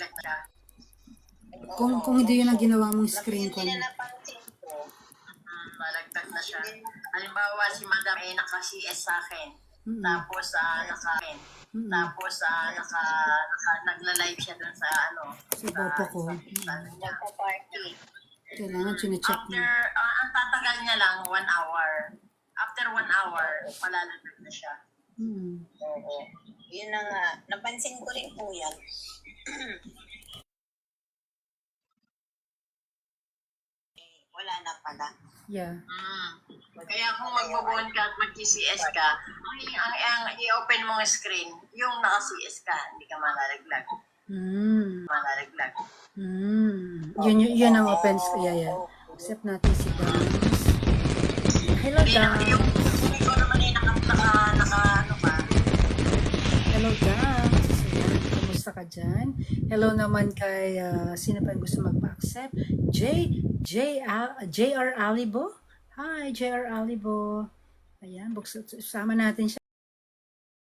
siya. Kung hindi yun ang ginawa mong screen Hindi call. na napansin ko. Malagdag na siya. Halimbawa, si Madam naka-CS sa akin. Mm. Tapos, nagla-live siya dun sa, Sa bopo ko. sa ano niya. Nagpa-party. Kailangan chinecheck mo. After, ang tatagal niya lang, 1 hour. After 1 hour, malalagdag na siya. Oo. Yun na nga. Napansin ko rin po yan. Wala na pala. Yeah. Kaya kung magbo-bond ka at mag-CCS ka, ang i-open mong screen, yung naka-CS ka, hindi ka malalaglag. Malalaglag. Yun ang offense. Yeah. Accept natin si Dance. Hello, Dance. Yung ikaw naman ano ka. Hello, Dance. Ayan, kumusta ka dyan? Hello naman kay, sino pa yung gusto magpa-accept? JR Alibo? Hi, JR Alibo. Ayan, sama natin siya.